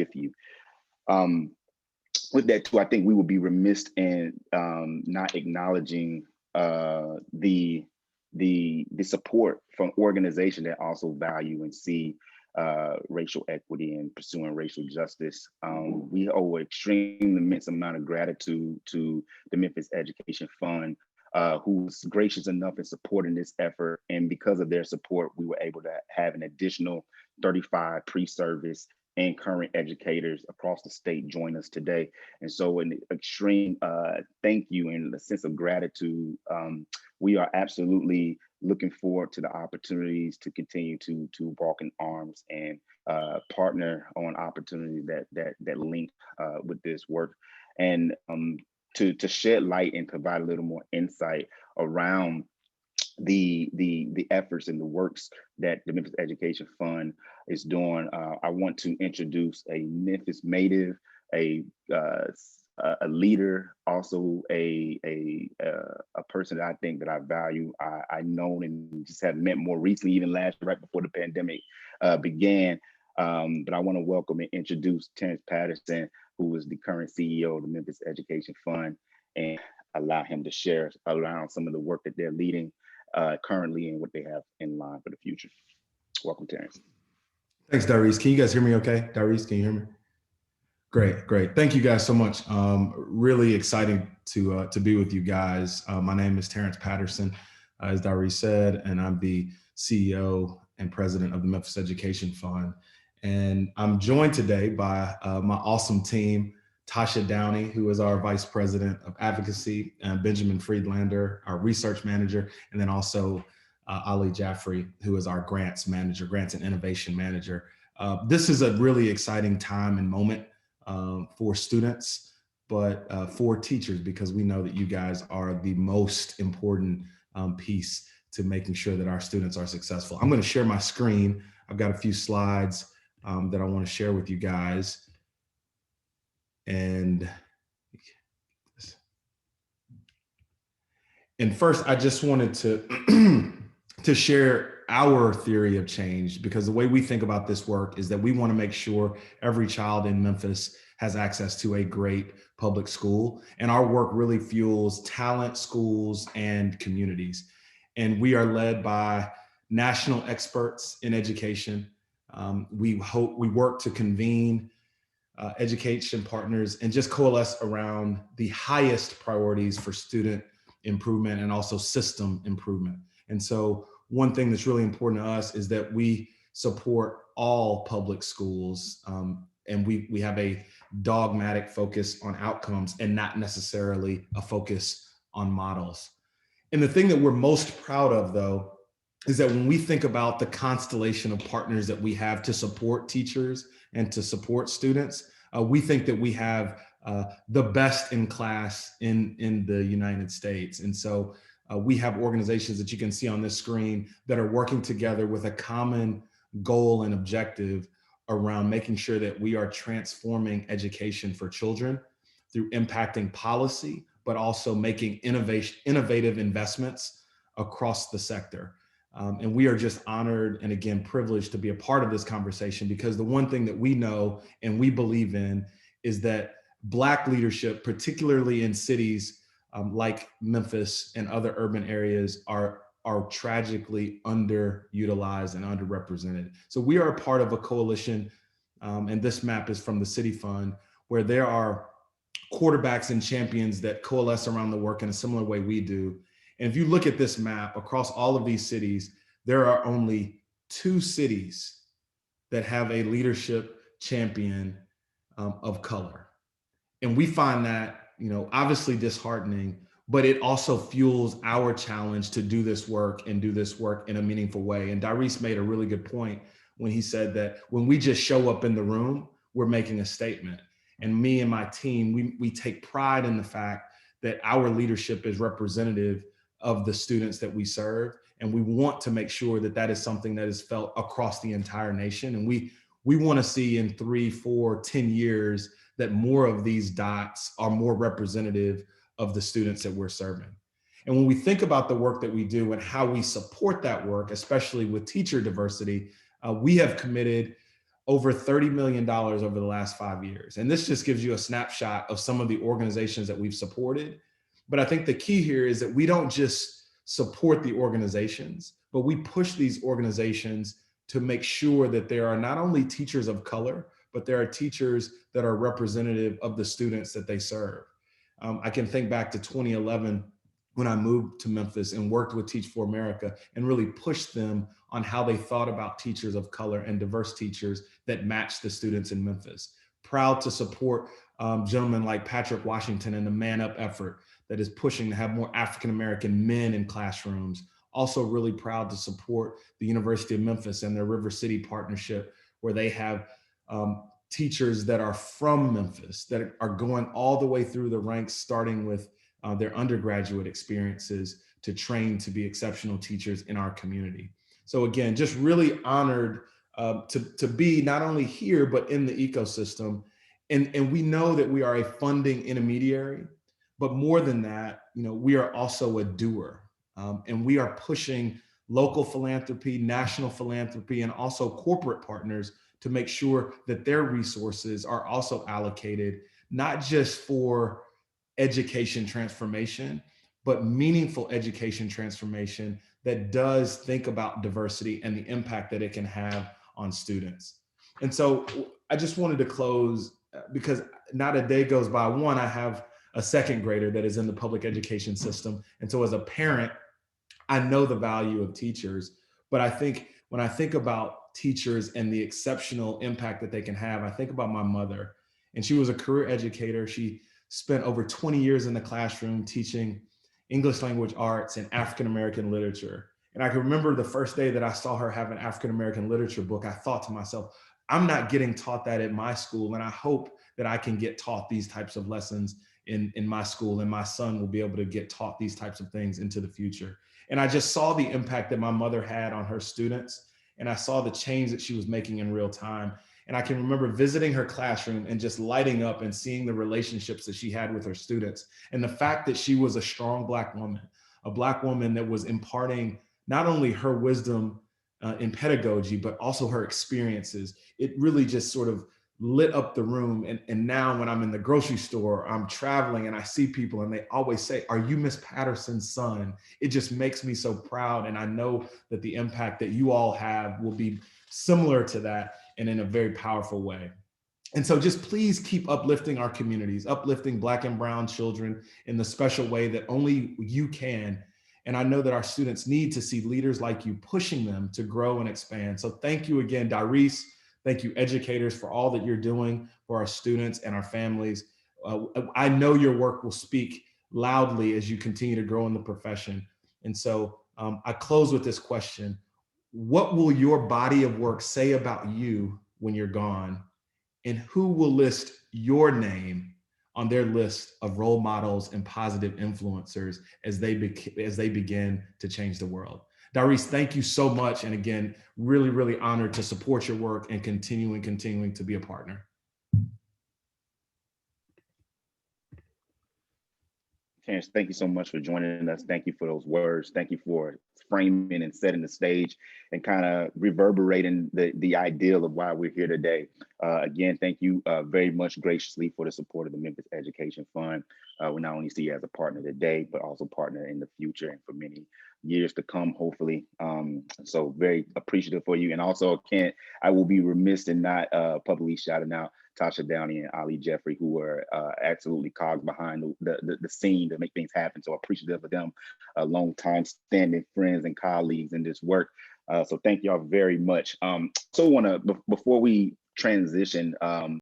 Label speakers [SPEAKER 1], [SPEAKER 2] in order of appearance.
[SPEAKER 1] with you. With that too, I think we would be remiss in not acknowledging the support from organizations that also value and see racial equity and pursuing racial justice. We owe an extreme immense amount of gratitude to the Memphis Education Fund, who's gracious enough in supporting this effort. And because of their support, we were able to have an additional 35 pre-service and current educators across the state join us today. And so an extreme thank you and a sense of gratitude. We are absolutely looking forward to the opportunities to continue to walk in arms and partner on opportunities that link with this work. And to shed light and provide a little more insight around the efforts and the works that the Memphis Education Fund is doing, I want to introduce a Memphis native, a leader, also a person that I think that I value. I known and just have met more recently, even last year, right before the pandemic began. But I want to welcome and introduce Terence Patterson, who is the current CEO of the Memphis Education Fund, and allow him to share around some of the work that they're leading currently and what they have in line for the future. Welcome, Terence.
[SPEAKER 2] Thanks, Darius. Can you guys hear me okay? Darius, can you hear me? Great, great. Thank you guys so much. Really exciting to be with you guys. My name is Terence Patterson, as Darius said, and I'm the CEO and president of the Memphis Education Fund. And I'm joined today by my awesome team, Tasha Downey, who is our Vice President of Advocacy, and Benjamin Friedlander, our Research Manager, and then also Ali Jaffrey, who is our Grants Manager, Grants and Innovation Manager. This is a really exciting time and moment for students, but for teachers, because we know that you guys are the most important piece to making sure that our students are successful. I'm going to share my screen. I've got a few slides that I want to share with you guys. And first, I just wanted to share our theory of change, because the way we think about this work is that we want to make sure every child in Memphis has access to a great public school. And our work really fuels talent, schools, and communities. And we are led by national experts in education. We work to convene education partners and just coalesce around the highest priorities for student improvement and also system improvement. And so one thing that's really important to us is that we support all public schools, and we have a dogmatic focus on outcomes and not necessarily a focus on models. And the thing that we're most proud of, though, is that when we think about the constellation of partners that we have to support teachers and to support students, we think that we have the best in class in the United States. And so we have organizations that you can see on this screen that are working together with a common goal and objective around making sure that we are transforming education for children through impacting policy, but also making innovative investments across the sector. And we are just honored and again, privileged to be a part of this conversation, because the one thing that we know and we believe in is that Black leadership, particularly in cities like Memphis and other urban areas, are tragically underutilized and underrepresented. So we are a part of a coalition, and this map is from the City Fund, where there are quarterbacks and champions that coalesce around the work in a similar way we do. And if you look at this map across all of these cities, there are only 2 cities that have a leadership champion of color. And we find that, obviously disheartening, but it also fuels our challenge to do this work and do this work in a meaningful way. And Darius made a really good point when he said that when we just show up in the room, we're making a statement. And me and my team, we take pride in the fact that our leadership is representative of the students that we serve. And we want to make sure that that is something that is felt across the entire nation. And we want to see in 3, 4, 10 years that more of these dots are more representative of the students that we're serving. And when we think about the work that we do and how we support that work, especially with teacher diversity, we have committed over $30 million over the last 5 years. And this just gives you a snapshot of some of the organizations that we've supported. But I think the key here is that we don't just support the organizations, but we push these organizations to make sure that there are not only teachers of color, but there are teachers that are representative of the students that they serve. I can think back to 2011 when I moved to Memphis and worked with Teach for America and really pushed them on how they thought about teachers of color and diverse teachers that match the students in Memphis. Proud to support gentlemen like Patrick Washington and the Man Up effort that is pushing to have more African-American men in classrooms. Also really proud to support the University of Memphis and their River City partnership, where they have teachers that are from Memphis that are going all the way through the ranks, starting with their undergraduate experiences to train to be exceptional teachers in our community. So again, just really honored to be not only here, but in the ecosystem. And we know that we are a funding intermediary, but more than that, we are also a doer. And we are pushing local philanthropy, national philanthropy, and also corporate partners to make sure that their resources are also allocated, not just for education transformation, but meaningful education transformation that does think about diversity and the impact that it can have on students. And so I just wanted to close because not a day goes by. One, I have a second grader that is in the public education system. And so as a parent, I know the value of teachers, but I think when I think about teachers and the exceptional impact that they can have, I think about my mother, and she was a career educator. She spent over 20 years in the classroom teaching English language arts and African-American literature. And I can remember the first day that I saw her have an African-American literature book, I thought to myself, I'm not getting taught that at my school. And I hope that I can get taught these types of lessons in my school, and my son will be able to get taught these types of things into the future. And I just saw the impact that my mother had on her students. And I saw the change that she was making in real time. And I can remember visiting her classroom and just lighting up and seeing the relationships that she had with her students. And the fact that she was a strong Black woman, a Black woman that was imparting not only her wisdom in pedagogy, but also her experiences. It really just sort of lit up the room. And now when I'm in the grocery store, I'm traveling and I see people and they always say, "Are you Miss Patterson's son?" It just makes me so proud. And I know that the impact that you all have will be similar to that and in a very powerful way. And so just please keep uplifting our communities, uplifting Black and brown children in the special way that only you can. And I know that our students need to see leaders like you pushing them to grow and expand. So thank you again, Darice. Thank you, educators, for all that you're doing for our students and our families. I know your work will speak loudly as you continue to grow in the profession. And so I close with this question. What will your body of work say about you when you're gone? And who will list your name on their list of role models and positive influencers as they begin to change the world? Darice, thank you so much. And again, really, really honored to support your work and continuing to be a partner.
[SPEAKER 1] Terence, thank you so much for joining us. Thank you for those words. Thank you for framing and setting the stage and kind of reverberating the ideal of why we're here today. Again, thank you very much graciously for the support of the Memphis Education Fund. We not only see you as a partner today, but also partner in the future and for many years to come, hopefully. So very appreciative for you. And also, I will be remiss in not publicly shouting out Tasha Downey and Ali Jeffrey, who were absolutely cogs behind the scene to make things happen. So appreciative of them, long time standing friends and colleagues in this work. So thank y'all very much. So want to, before we transition,